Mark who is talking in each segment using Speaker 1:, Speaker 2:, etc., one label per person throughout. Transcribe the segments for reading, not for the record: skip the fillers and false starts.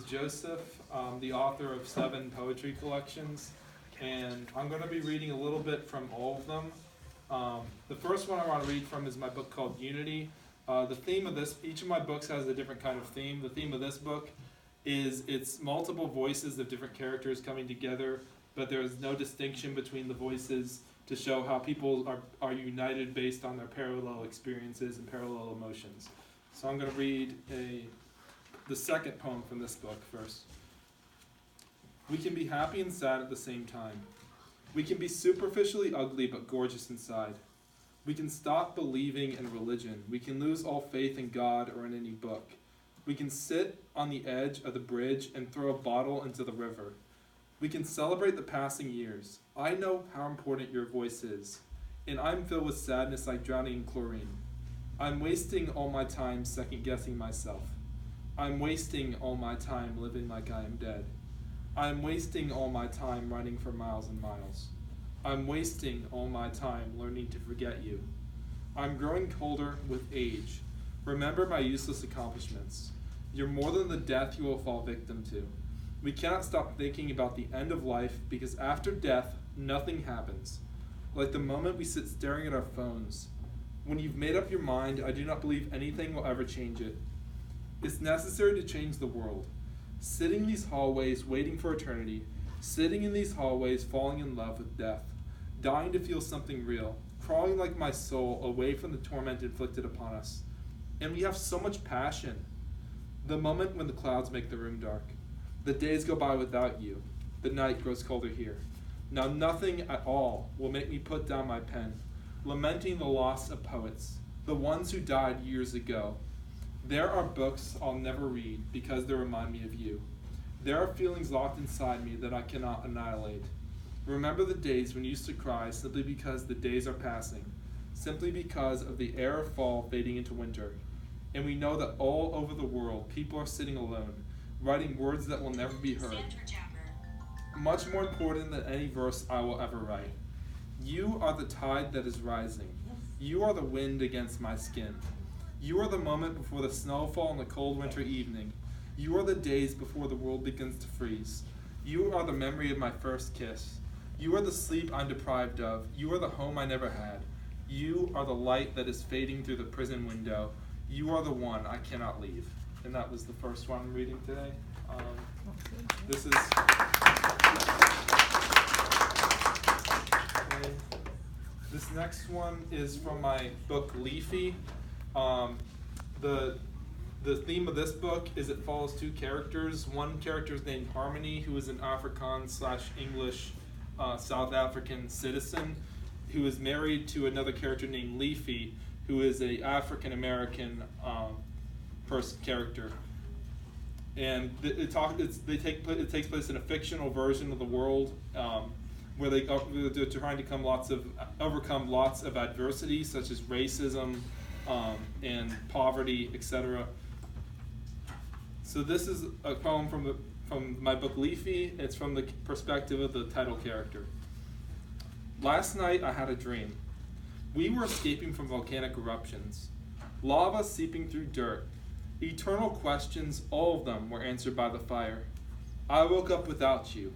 Speaker 1: Joseph, the author of 7 poetry collections, and I'm going to be reading a little bit from all of them. The first one I want to read from is my book called Unity. The theme of this, each of my books has a different kind of theme. The theme of this book is it's multiple voices of different characters coming together, but there is no distinction between the voices to show how people are united based on their parallel experiences and parallel emotions. So I'm going to read the second poem from this book first. We can be happy and sad at the same time. We can be superficially ugly but gorgeous inside. We can stop believing in religion. We can lose all faith in God or in any book. We can sit on the edge of the bridge and throw a bottle into the river. We can celebrate the passing years. I know how important your voice is, and I'm filled with sadness like drowning in chlorine. I'm wasting all my time second-guessing myself. I'm wasting all my time living like I am dead. I'm wasting all my time running for miles and miles. I'm wasting all my time learning to forget you. I'm growing colder with age. Remember my useless accomplishments. You're more than the death you will fall victim to. We cannot stop thinking about the end of life because after death, nothing happens. Like the moment we sit staring at our phones. When you've made up your mind, I do not believe anything will ever change it. It's necessary to change the world. Sitting in these hallways waiting for eternity, sitting in these hallways falling in love with death, dying to feel something real, crawling like my soul away from the torment inflicted upon us. And we have so much passion. The moment when the clouds make the room dark. The days go by without you. The night grows colder here. Now nothing at all will make me put down my pen, lamenting the loss of poets, the ones who died years ago. There are books I'll never read because they remind me of you. There are feelings locked inside me that I cannot annihilate. Remember the days when you used to cry simply because the days are passing, simply because of the air of fall fading into winter. And we know that all over the world, people are sitting alone, writing words that will never be heard. Much more important than any verse I will ever write. You are the tide that is rising. You are the wind against my skin. You are the moment before the snowfall on the cold winter evening. You are the days before the world begins to freeze. You are the memory of my first kiss. You are the sleep I'm deprived of. You are the home I never had. You are the light that is fading through the prison window. You are the one I cannot leave. And that was the first one I'm reading today. This is... Okay. This next one is from my book Leafy. The theme of this book is it follows 2 characters. One character is named Harmony, who is an Afrikaans/English South African citizen, who is married to another character named Leafy, who is a African American character. And it takes place in a fictional version of the world where they're trying to overcome lots of adversity, such as racism and poverty, etc. So this is a poem from my book Leafy. It's from the perspective of the title character. Last night I had a dream. We were escaping from volcanic eruptions, lava seeping through dirt. Eternal questions, all of them were answered by the fire. I woke up without you.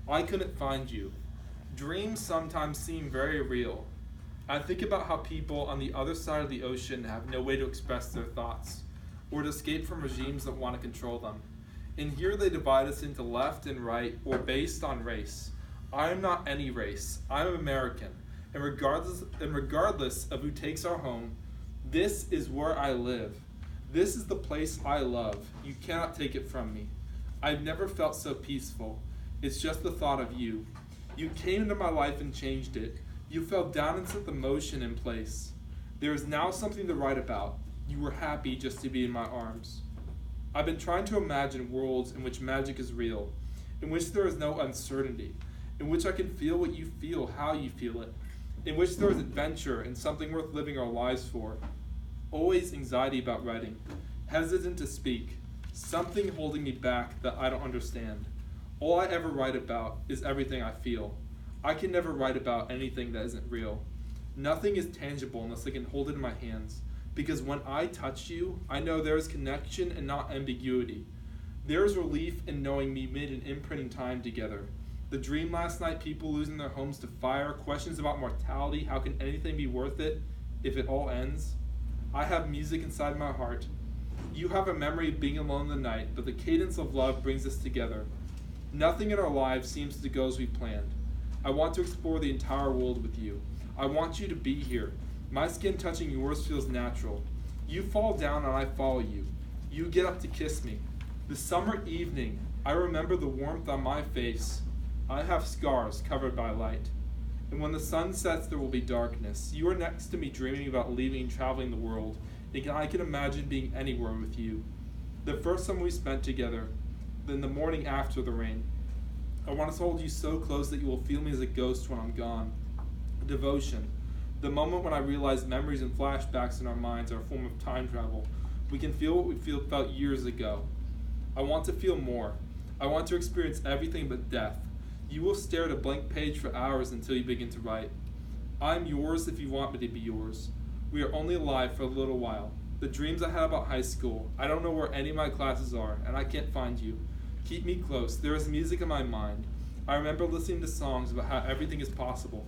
Speaker 1: I couldn't find you. Dreams sometimes seem very real. I think about how people on the other side of the ocean have no way to express their thoughts, or to escape from regimes that want to control them. And here they divide us into left and right, or based on race. I am not any race. I am American. And regardless of who takes our home, this is where I live. This is the place I love. You cannot take it from me. I've never felt so peaceful. It's just the thought of you. You came into my life and changed it. You fell down and set the motion in place. There is now something to write about. You were happy just to be in my arms. I've been trying to imagine worlds in which magic is real, in which there is no uncertainty, in which I can feel what you feel, how you feel it, in which there is adventure and something worth living our lives for. Always anxiety about writing, hesitant to speak, something holding me back that I don't understand. All I ever write about is everything I feel. I can never write about anything that isn't real. Nothing is tangible unless I can hold it in my hands, because when I touch you, I know there is connection and not ambiguity. There is relief in knowing we made an imprint in time together. The dream last night, people losing their homes to fire, questions about mortality, how can anything be worth it if it all ends? I have music inside my heart. You have a memory of being alone in the night, but the cadence of love brings us together. Nothing in our lives seems to go as we planned. I want to explore the entire world with you. I want you to be here. My skin touching yours feels natural. You fall down and I follow you. You get up to kiss me. The summer evening, I remember the warmth on my face. I have scars covered by light. And when the sun sets, there will be darkness. You are next to me dreaming about leaving and traveling the world. And I can imagine being anywhere with you. The first summer we spent together, then the morning after the rain. I want to hold you so close that you will feel me as a ghost when I'm gone. Devotion. The moment when I realize memories and flashbacks in our minds are a form of time travel. We can feel what we felt years ago. I want to feel more. I want to experience everything but death. You will stare at a blank page for hours until you begin to write. I'm yours if you want me to be yours. We are only alive for a little while. The dreams I had about high school, I don't know where any of my classes are, and I can't find you. Keep me close. There is music in my mind. I remember listening to songs about how everything is possible,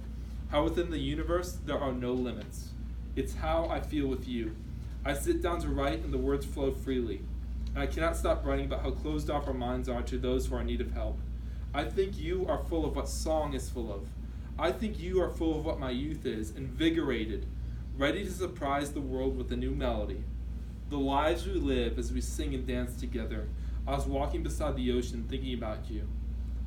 Speaker 1: how within the universe there are no limits. It's how I feel with you. I sit down to write and the words flow freely. And I cannot stop writing about how closed off our minds are to those who are in need of help. I think you are full of what song is full of. I think you are full of what my youth is, invigorated, ready to surprise the world with a new melody. The lives we live as we sing and dance together. I was walking beside the ocean thinking about you.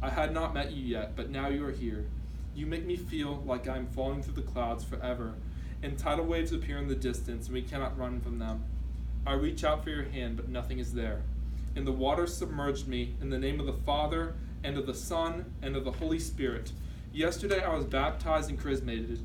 Speaker 1: I had not met you yet, but now you are here. You make me feel like I am falling through the clouds forever, and tidal waves appear in the distance, and we cannot run from them. I reach out for your hand, but nothing is there. And the waters submerged me in the name of the Father, and of the Son, and of the Holy Spirit. Yesterday I was baptized and chrismated.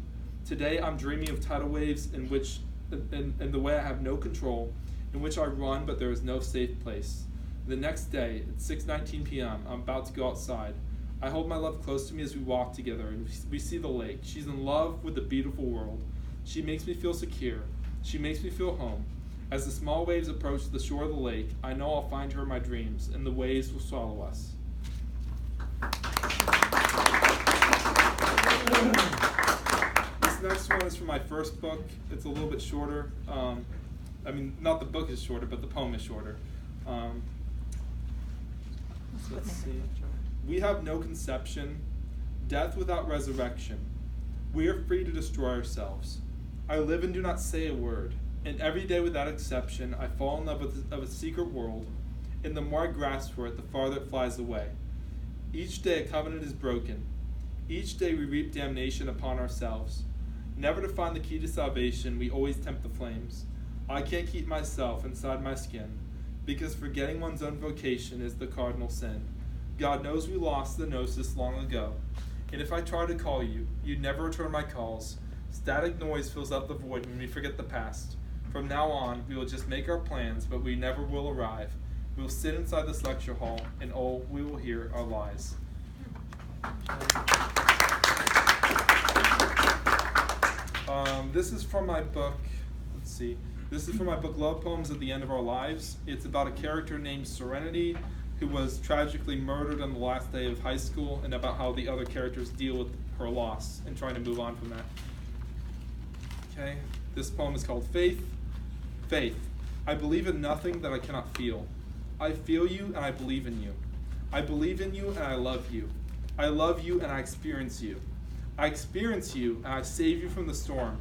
Speaker 1: Today I'm dreaming of tidal waves in the way I have no control, in which I run, but there is no safe place. The next day, at 6:19 p.m., I'm about to go outside. I hold my love close to me as we walk together, and we see the lake. She's in love with the beautiful world. She makes me feel secure. She makes me feel home. As the small waves approach the shore of the lake, I know I'll find her in my dreams, and the waves will swallow us. This next one is from my first book. It's a little bit shorter. Not the book is shorter, but the poem is shorter. Let's see. We have no conception, death without resurrection. We are free to destroy ourselves. I live and do not say a word, and every day without exception I fall in love with a secret world, and the more I grasp for it, the farther it flies away. Each day a covenant is broken. Each day we reap damnation upon ourselves. Never to find the key to salvation, we always tempt the flames. I can't keep myself inside my skin, because forgetting one's own vocation is the cardinal sin. God knows we lost the gnosis long ago, and if I try to call you, you'd never return my calls. Static noise fills up the void when we forget the past. From now on, we will just make our plans, but we never will arrive. We will sit inside this lecture hall, and all we will hear are lies. This is from my book, This is from my book, Love Poems at the End of Our Lives. It's about a character named Serenity who was tragically murdered on the last day of high school, and about how the other characters deal with her loss and trying to move on from that. Okay, this poem is called Faith. Faith. I believe in nothing that I cannot feel. I feel you and I believe in you. I believe in you and I love you. I love you and I experience you. I experience you and I save you from the storm.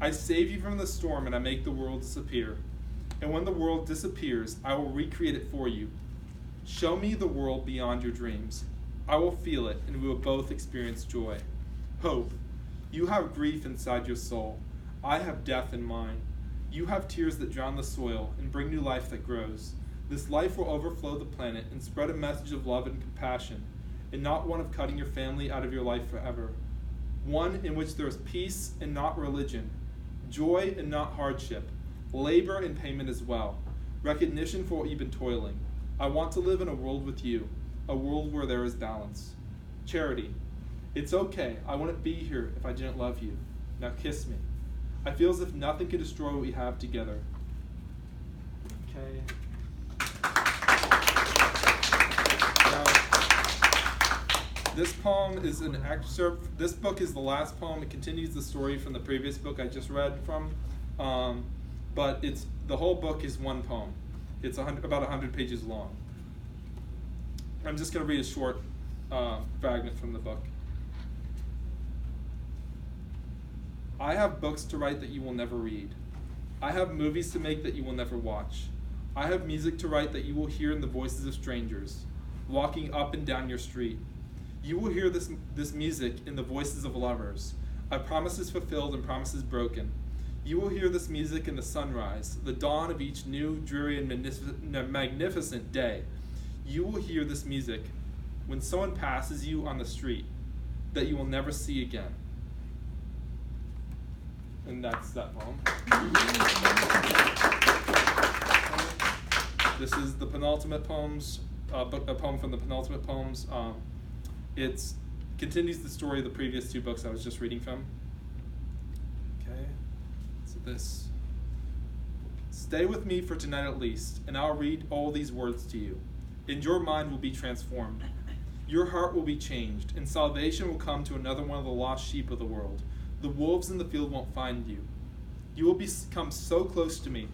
Speaker 1: I save you from the storm and I make the world disappear. And when the world disappears, I will recreate it for you. Show me the world beyond your dreams. I will feel it and we will both experience joy. Hope. You have grief inside your soul. I have death in mine. You have tears that drown the soil and bring new life that grows. This life will overflow the planet and spread a message of love and compassion, and not one of cutting your family out of your life forever. One in which there is peace and not religion, joy and not hardship, labor and payment as well, recognition for what you've been toiling. I want to live in a world with you, a world where there is balance. Charity. It's okay, I wouldn't be here if I didn't love you. Now kiss me. I feel as if nothing can destroy what we have together. Okay. This poem is an excerpt. This book is the last poem. It continues the story from the previous book I just read from, but the whole book is one poem. It's about 100 pages long. I'm just going to read a short fragment from the book. I have books to write that you will never read. I have movies to make that you will never watch. I have music to write that you will hear in the voices of strangers, walking up and down your street. You will hear this music in the voices of lovers, promises fulfilled and promises broken. You will hear this music in the sunrise, the dawn of each new, dreary, and magnificent day. You will hear this music when someone passes you on the street that you will never see again. And that's that poem. This is the penultimate poems, a poem from the penultimate poems. It continues the story of the previous two books I was just reading from. Okay, so this. Stay with me for tonight at least, and I'll read all these words to you. And your mind will be transformed. Your heart will be changed, and salvation will come to another one of the lost sheep of the world. The wolves in the field won't find you. You will become so close to me,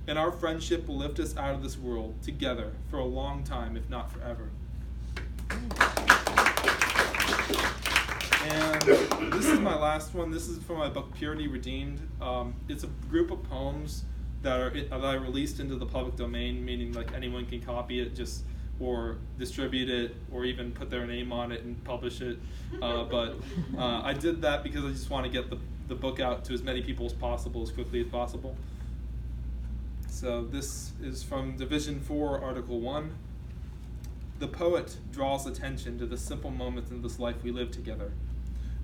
Speaker 1: and our friendship will lift us out of this world together for a long time, if not forever. And this is my last one. This is from my book, Purity Redeemed. It's a group of poems that I released into the public domain, meaning like anyone can copy it, or distribute it, or even put their name on it and publish it. But I did that because I just want to get the book out to as many people as possible, as quickly as possible. So this is from Division 4, Article 1. The poet draws attention to the simple moments in this life we live together.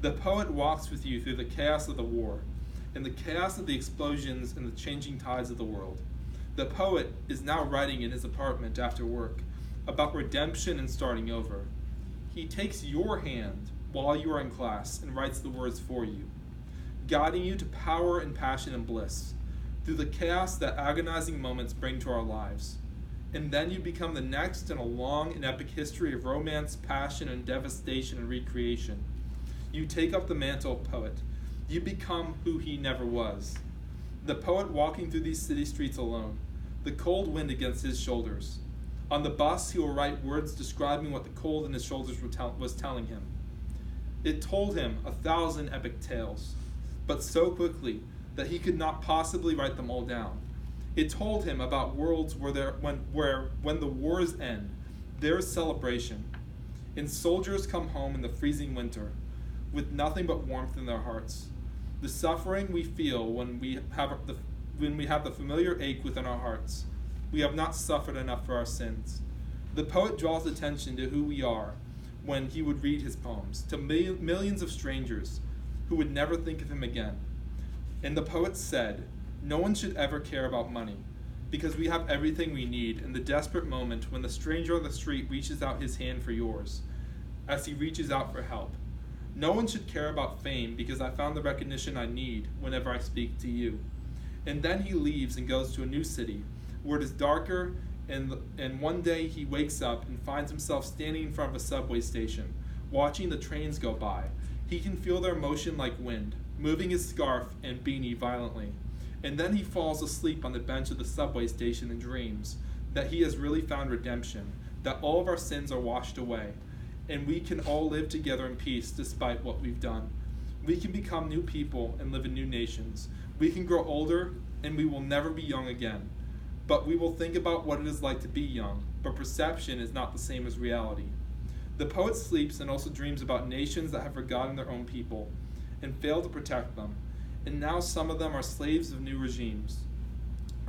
Speaker 1: The poet walks with you through the chaos of the war, and the chaos of the explosions and the changing tides of the world. The poet is now writing in his apartment after work about redemption and starting over. He takes your hand while you are in class and writes the words for you, guiding you to power and passion and bliss through the chaos that agonizing moments bring to our lives. And then you become the next in a long and epic history of romance, passion, and devastation and recreation. You take up the mantle of poet. You become who he never was. The poet walking through these city streets alone, the cold wind against his shoulders. On the bus, he will write words describing what the cold in his shoulders was telling him. It told him 1,000 epic tales, but so quickly that he could not possibly write them all down. It told him about worlds when the wars end, there is celebration, and soldiers come home in the freezing winter with nothing but warmth in their hearts. The suffering we feel when we have the familiar ache within our hearts. We have not suffered enough for our sins. The poet draws attention to who we are when he would read his poems to millions of strangers who would never think of him again. And the poet said, no one should ever care about money, because we have everything we need in the desperate moment when the stranger on the street reaches out his hand for yours, as he reaches out for help. No one should care about fame, because I found the recognition I need whenever I speak to you. And then he leaves and goes to a new city, where it is darker, and one day he wakes up and finds himself standing in front of a subway station, watching the trains go by. He can feel their motion like wind, moving his scarf and beanie violently. And then he falls asleep on the bench of the subway station and dreams that he has really found redemption, that all of our sins are washed away, and we can all live together in peace despite what we've done. We can become new people and live in new nations. We can grow older, and we will never be young again. But we will think about what it is like to be young, but perception is not the same as reality. The poet sleeps and also dreams about nations that have forgotten their own people and failed to protect them, and now some of them are slaves of new regimes.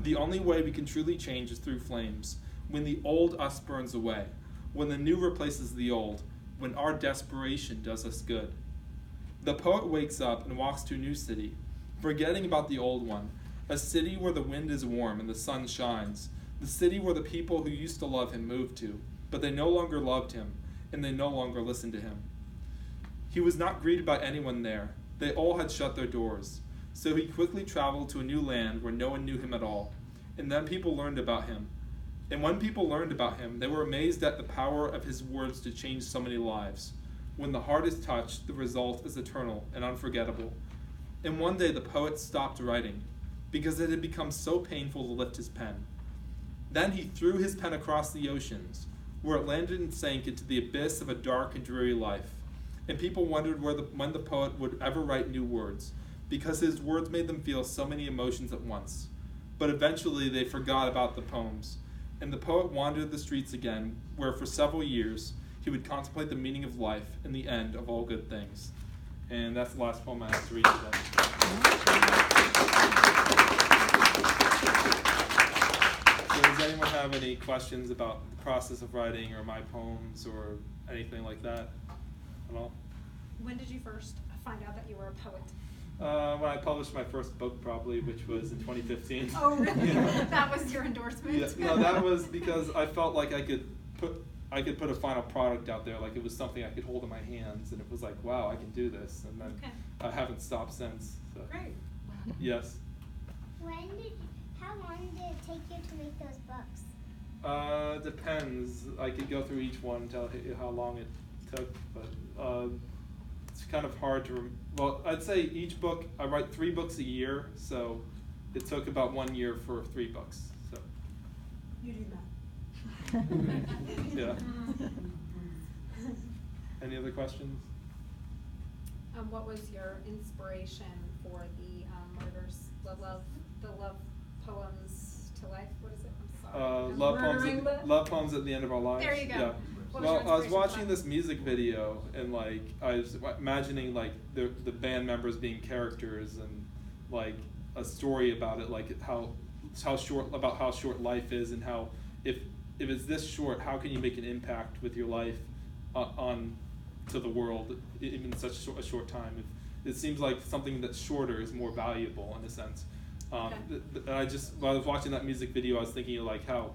Speaker 1: The only way we can truly change is through flames, when the old us burns away, when the new replaces the old, when our desperation does us good. The poet wakes up and walks to a new city, forgetting about the old one, a city where the wind is warm and the sun shines, the city where the people who used to love him moved to, but they no longer loved him, and they no longer listened to him. He was not greeted by anyone there. They all had shut their doors. So he quickly traveled to a new land where no one knew him at all, and then people learned about him. And when people learned about him, they were amazed at the power of his words to change so many lives. When the heart is touched, the result is eternal and unforgettable. And one day the poet stopped writing because it had become so painful to lift his pen. Then he threw his pen across the oceans, where it landed and sank into the abyss of a dark and dreary life. And people wondered when the poet would ever write new words, because his words made them feel so many emotions at once. But eventually they forgot about the poems, and the poet wandered the streets again, where for several years he would contemplate the meaning of life and the end of all good things. And that's the last poem I have to read today. So does anyone have any questions about the process of writing or my poems or anything like that at all?
Speaker 2: When did you first find out that you were a poet?
Speaker 1: When I published my first book, probably, which was in 2015.
Speaker 2: Oh, really?
Speaker 1: Yeah.
Speaker 2: That was your endorsement?
Speaker 1: Yeah, no, that was because I felt like I could put a final product out there, like it was something I could hold in my hands, and it was like, wow, I can do this, and then I haven't stopped since. So.
Speaker 2: Great.
Speaker 1: Yes.
Speaker 3: How long did it take you to make those books?
Speaker 1: Depends. I could go through each one and tell you how long it took, but it's kind of hard to. Well, I'd say each book. I write 3 books a year, so it took about 1 year for 3 books. So.
Speaker 2: You do that.
Speaker 1: Yeah. Any other questions?
Speaker 2: What was your inspiration for the love poems to life? What is it? I'm sorry.
Speaker 1: Love poems at the end of our lives.
Speaker 2: There you go.
Speaker 1: Yeah.
Speaker 2: What
Speaker 1: Well,
Speaker 2: was your
Speaker 1: I was
Speaker 2: inspiration
Speaker 1: watching
Speaker 2: for
Speaker 1: this music video, and like I was imagining like the band members being characters, and like a story about it, like how short life is, and how if it's this short, how can you make an impact with your life on to the world in such a short time? It seems like something that's shorter is more valuable in a sense. And while I was watching that music video, I was thinking of like how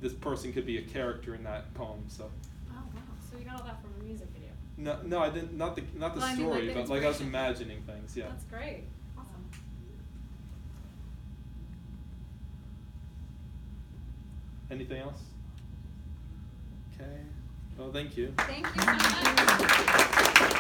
Speaker 1: this person could be a character in that poem. So.
Speaker 2: Oh wow! So you got all that from a music video?
Speaker 1: No, I didn't. Not the
Speaker 2: Well,
Speaker 1: story,
Speaker 2: the
Speaker 1: but like I was
Speaker 2: inspiration.
Speaker 1: imagining things. Yeah.
Speaker 2: That's great. Awesome.
Speaker 1: Anything else? Okay. Well, thank you.
Speaker 2: Thank you so much.